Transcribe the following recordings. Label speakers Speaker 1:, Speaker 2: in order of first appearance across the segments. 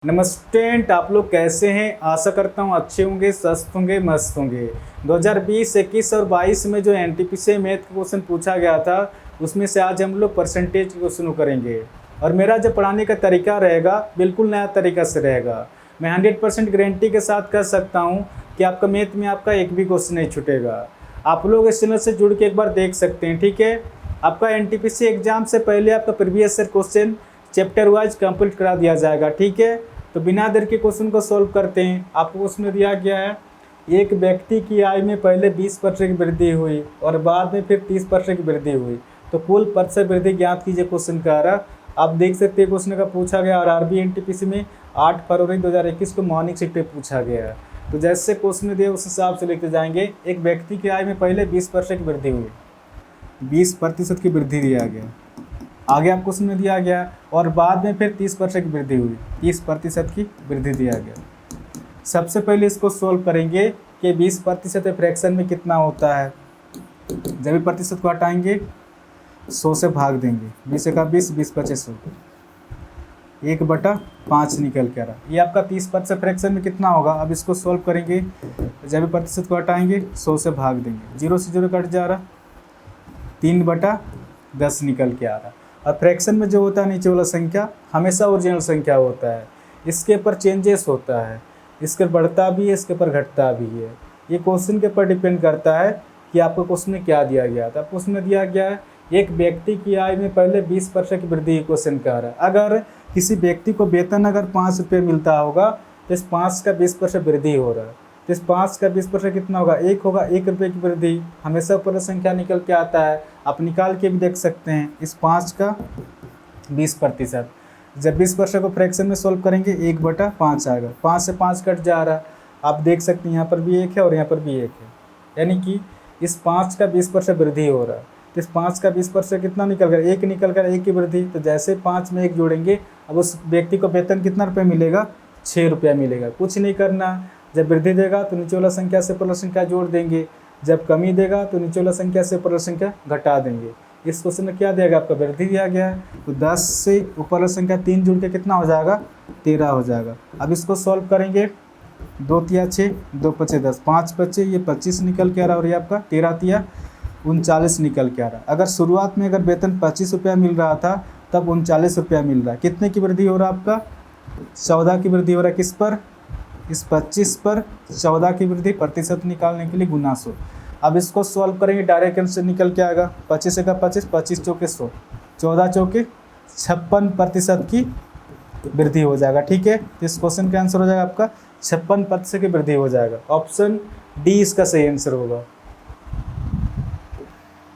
Speaker 1: नमस्ते, आप लोग कैसे हैं। आशा करता हूँ अच्छे होंगे, स्वस्थ होंगे, मस्त होंगे। 2020, 21 और 22 में जो एनटीपीसी मैथ का क्वेश्चन पूछा गया था उसमें से आज हम लोग परसेंटेज क्वेश्चन करेंगे। और मेरा जो पढ़ाने का तरीका रहेगा बिल्कुल नया तरीका से रहेगा। मैं 100% गारंटी के साथ कह सकता हूँ कि आपका मैथ में आपका एक भी क्वेश्चन नहीं छूटेगा। आप लोग इस चैनल से जुड़ के एक बार देख सकते हैं, ठीक है। आपका एनटीपीसी एग्जाम से पहले आपका previous year question chapter wise complete करा दिया जाएगा, ठीक है। तो बिना देर के क्वेश्चन को सॉल्व करते हैं। आपको उसमें दिया गया है, एक व्यक्ति की आय में पहले 20% की वृद्धि हुई और बाद में फिर 30% की वृद्धि हुई, तो कुल प्रतिशत वृद्धि ज्ञात कीजिए। क्वेश्चन का आ रहा आप देख सकते हैं। क्वेश्चन का पूछा गया और आरबी एनटीपीसी में 8 फरवरी 2021 को मॉर्निंग शिफ्ट पे पूछा गया है। तो जैसे क्वेश्चन दिया उस हिसाब से लिखते जाएंगे। एक व्यक्ति की आय में पहले 20% की वृद्धि हुई, 20% की वृद्धि दिया गया। आगे आपको क्वेश्चन में दिया गया और बाद में फिर 30% की वृद्धि हुई, 30% की वृद्धि दिया गया। सबसे पहले इसको सोल्व करेंगे कि 20% फ्रैक्शन में कितना होता है। जब भी प्रतिशत को हटाएंगे 100 से भाग देंगे, 20 का 20, 20 25 100, 1/5 निकल के आ रहा। ये आपका 30% फ्रैक्शन में कितना होगा। अब इसको सोल्व करेंगे, जब भी प्रतिशत को हटाएंगे 100 से भाग देंगे, 0 से 0 कट जा रहा, 3/10 निकल के आ रहा। और फ्रैक्शन में जो होता है नीचे वाला संख्या हमेशा ओरिजिनल संख्या होता है, इसके ऊपर चेंजेस होता है, इसके बढ़ता भी है, इसके ऊपर घटता भी है। ये क्वेश्चन के ऊपर डिपेंड करता है कि आपको क्वेश्चन में क्या दिया गया था। क्वेश्चन में दिया गया है एक व्यक्ति की आय में पहले 20% की वृद्धि क्वेश्चन का रहा है। अगर किसी व्यक्ति को वेतन अगर 5 रुपये मिलता होगा तो इस 5 का 20% वृद्धि हो रहा है, तो इस 5 का 20% कितना होगा, 1 होगा। 1 रुपये की वृद्धि हमेशा ऊपर संख्या निकल के आता है, आप निकाल के भी देख सकते हैं। इस 5 का 20%, जब 20% को फ्रैक्शन में सोल्व करेंगे 1/5 आएगा। 5 से 5 कट जा रहा है, आप देख सकते हैं यहाँ पर भी 1 है और यहाँ पर भी 1 है, यानी कि इस 5 का 20% वृद्धि हो रहा है। तो इस 5 का 20% कितना निकल गया, 1 निकल कर 1 की वृद्धि। तो जैसे 5 में 1 जोड़ेंगे, अब उस व्यक्ति को वेतन कितना रुपये मिलेगा, 6 रुपया मिलेगा। कुछ नहीं करना, जब वृद्धि देगा तो नीचे वाला संख्या से ऊपर संख्या जोड़ देंगे, जब कमी देगा तो नीचे वाला संख्या से ऊपर संख्या घटा देंगे। इस क्वेश्चन में क्या दिया गया, आपका वृद्धि दिया गया है, तो 10 से ऊपर संख्या 3 जुड़ के कितना हो जाएगा, 13 हो जाएगा। अब इसको सॉल्व करेंगे, 2 तिया 6, 2 पचे 10, 5 बचे, ये 25 निकल के आ रहा और ये आपका 13 तिया 39 निकल के आ रहा। अगर शुरुआत में अगर वेतन 25 रुपया मिल रहा था तब 39 रुपया मिल रहा है। कितने की वृद्धि हो रहा है, आपका 14 की वृद्धि हो रहा है। किस पर, इस 25 पर 14 की वृद्धि, प्रतिशत निकालने के लिए गुना 100। अब इसको सॉल्व करेंगे, डायरेक्ट आंसर निकल के आएगा। 25 का 25, 25 चौके 100, 14 चौके 56% की वृद्धि हो जाएगा, ठीक है। तो इस क्वेश्चन का आंसर हो जाएगा आपका 56% की वृद्धि हो जाएगा। ऑप्शन डी इसका सही आंसर होगा।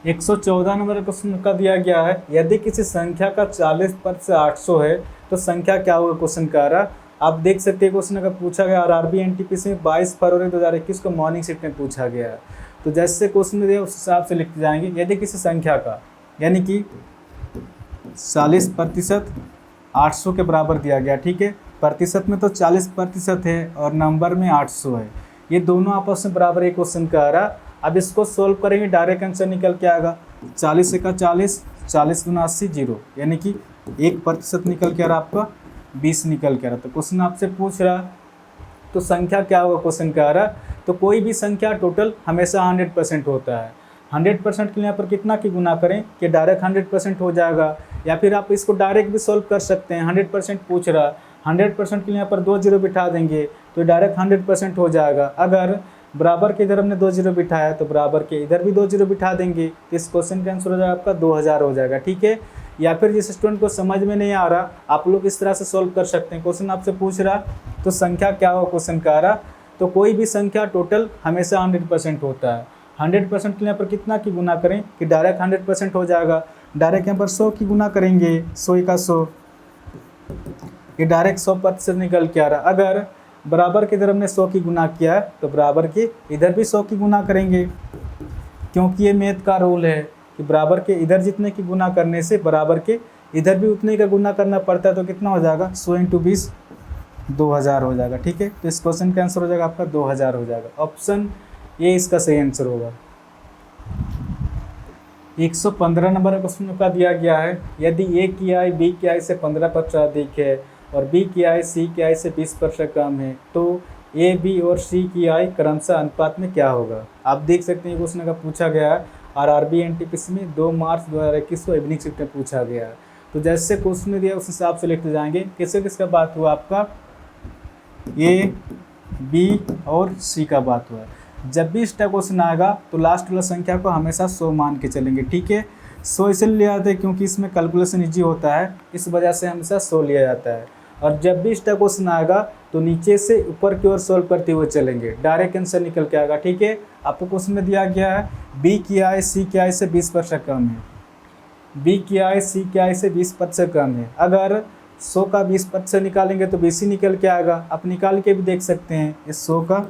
Speaker 1: 114 नंबर क्वेश्चन का दिया गया है, यदि किसी संख्या का 40% 800 है तो संख्या क्या होगा। क्वेश्चन का आ रहा आप देख सकते हैं। क्वेश्चन का पूछा गया और आरबी एनटीपीसी में 22 फरवरी 2021 को मॉर्निंग शिफ्ट में पूछा गया है। तो जैसे क्वेश्चन में दिया उस हिसाब से लिखते जाएंगे। यदि किसी संख्या का यानी कि 40% 800 के बराबर दिया गया, ठीक है। प्रतिशत में तो 40% है और नंबर में 800 है, ये दोनों आपस में बराबर है। क्वेश्चन का आ रहा अब इसको सोल्व करेंगे, डायरेक्ट आंसर निकल के आएगा। 40 का 40, 40 × 80 0, यानी कि 1% निकल के आ रहा आपका 20 निकल के आ रहा। तो क्वेश्चन आपसे पूछ रहा तो संख्या क्या होगा। क्वेश्चन का आ रहा तो कोई भी संख्या टोटल हमेशा 100% होता है। 100% के लिए यहाँ पर कितना की गुना करें कि डायरेक्ट 100% हो जाएगा, या फिर आप इसको डायरेक्ट भी सोल्व कर सकते हैं। 100% पूछ रहा, 100% के लिए यहाँ पर 2 0 बिठा देंगे तो डायरेक्ट 100% हो जाएगा। अगर बराबर के इधर हमने 2 0 बिठाया तो बराबर के इधर भी 2 0 बिठा देंगे, तो इस क्वेश्चन का आंसर हो जाएगा आपका 2000 हो जाएगा, ठीक है। या फिर जिस स्टूडेंट को समझ में नहीं आ रहा आप लोग इस तरह से सॉल्व कर सकते हैं। क्वेश्चन आपसे पूछ रहा तो संख्या क्या हो, क्वेश्चन का आ रहा तो कोई भी संख्या टोटल हमेशा 100% होता है। 100% के लिए यहाँ पर कितना की गुना करें कि डायरेक्ट 100% हो जाएगा। डायरेक्ट यहाँ पर 100 की गुना करेंगे, 100 का 100, ये डायरेक्ट 100% निकल के आ रहा। अगर बराबर के इधर हमने 100 की गुना किया है तो बराबर के इधर भी 100 की गुना करेंगे, क्योंकि ये मैथ का रूल है कि बराबर के इधर जितने की गुना करने से बराबर के इधर भी उतने का गुना करना पड़ता है। तो कितना हो जाएगा, 100 × 20 2000 हो जाएगा, ठीक है। तो इस क्वेश्चन का आंसर हो जाएगा आपका 2000 हो जाएगा। ऑप्शन ये इसका सही आंसर होगा। 115 नंबर क्वेश्चन का दिया गया है, यदि ए की आय बी की आय से 15% अधिक है और बी की आय सी की आय से 20% कम है, तो ए बी और सी की आय क्रमशः अनुपात में क्या होगा। आप देख सकते हैं क्वेश्चन अगर पूछा गया है और आरबी एनटीपीसी में 2 मार्च 2021 को इवनिंग शिफ्ट में पूछा गया है। तो जैसे क्वेश्चन में दिया उस हिसाब से लिखते जाएंगे। किसका किसका बात हुआ आपका, ए बी और सी का बात हुआ है। जब भी इस टाइप क्वेश्चन आएगा तो लास्ट वाला संख्या को हमेशा 100 मान के चलेंगे, ठीक है। 100 इसलिए लिया जाता है क्योंकि इसमें कैलकुलेशन ईजी होता है, इस वजह से हमेशा 100 लिया जाता है। और जब भी इस टाइप क्वेश्चन आएगा तो नीचे से ऊपर की ओर सॉल्व करते हुए चलेंगे, डायरेक्ट आंसर निकल के आएगा, ठीक है। आपको क्वेश्चन में दिया गया है बी की आय सी की आय से 20% कम है, बी की आय सी की आय से 20% कम है। अगर 100 का 20% निकालेंगे तो 20 ही निकल के आएगा। आप निकाल के भी देख सकते हैं, इस 100 का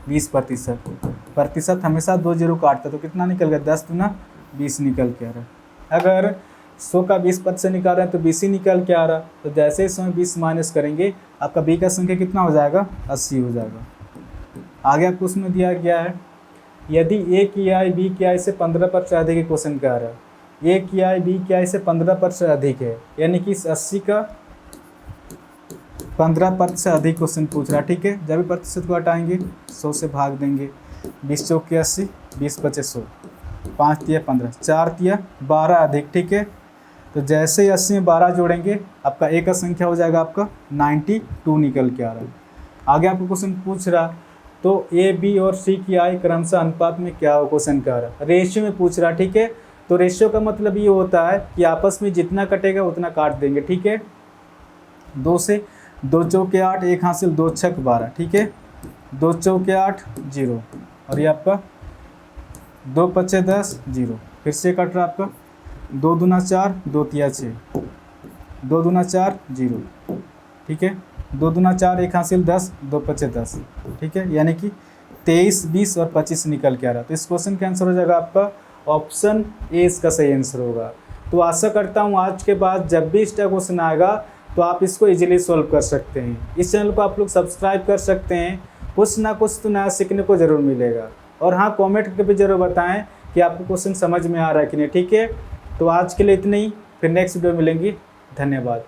Speaker 1: 20% हमेशा 2 जीरो काटता तो कितना निकल गया, 10 दूना 20 निकल के आ रहा। अगर 100 का 20% निकाल रहे हैं तो 20 ही निकल के आ रहा। तो जैसे इसमें 20 माइनस करेंगे आपका बी का संख्या कितना हो जाएगा, 80 हो जाएगा। आगे आपको उसमें दिया गया है यदि ए की आय बी की आय से 15% अधिक है, क्वेश्चन क्या आ रहा है, ए की आय बी की आय से 15% अधिक है, यानी कि इस 80 का 15% अधिक क्वेश्चन पूछ रहा है, ठीक है। जब भी प्रतिशत को हटाएंगे 100 से भाग देंगे, 20 चौक के 80, 20 पचे 100, 5 तिया 15, 4 तिया 12 अधिक, ठीक है। तो जैसे ही 80 में 12 जोड़ेंगे आपका ए का संख्या हो जाएगा आपका 92 निकल के आ रहा है। आगे आपको क्वेश्चन पूछ रहा तो ए बी और सी की आय क्रमशः अनुपात में क्या हो, क्वेश्चन क्या आ रहा, रेशियो में पूछ रहा, ठीक है। तो रेशियो का मतलब ये होता है कि आपस में जितना कटेगा उतना काट देंगे, ठीक है। 2 से 2 चौके 8, 1 हासिल 2 छक 12, ठीक है। 2 चौके 8 0, और ये आपका 2 पचे 10 0, फिर से कट रहा आपका 2 दूना 4, 2 तिया 6, 2 दूना 4 0, ठीक है। 2 दूना 4, 1 हासिल 10, 2 पचे 10, ठीक है। यानी कि 23, 20 और 25 निकल के आ रहा। तो इस क्वेश्चन का आंसर हो जाएगा आपका ऑप्शन ए, इसका सही आंसर होगा। तो आशा करता हूँ आज के बाद जब भी इस टाइप क्वेश्चन आएगा तो आप इसको इजीली सॉल्व कर सकते हैं। इस चैनल को आप लोग सब्सक्राइब कर सकते हैं, कुछ ना कुछ तो नया सीखने को ज़रूर मिलेगा। और हाँ, कमेंट करके भी ज़रूर बताएं कि आपको क्वेश्चन समझ में आ रहा है कि नहीं, ठीक है। तो आज के लिए इतना ही, फिर नेक्स्ट वीडियो मिलेंगे। धन्यवाद।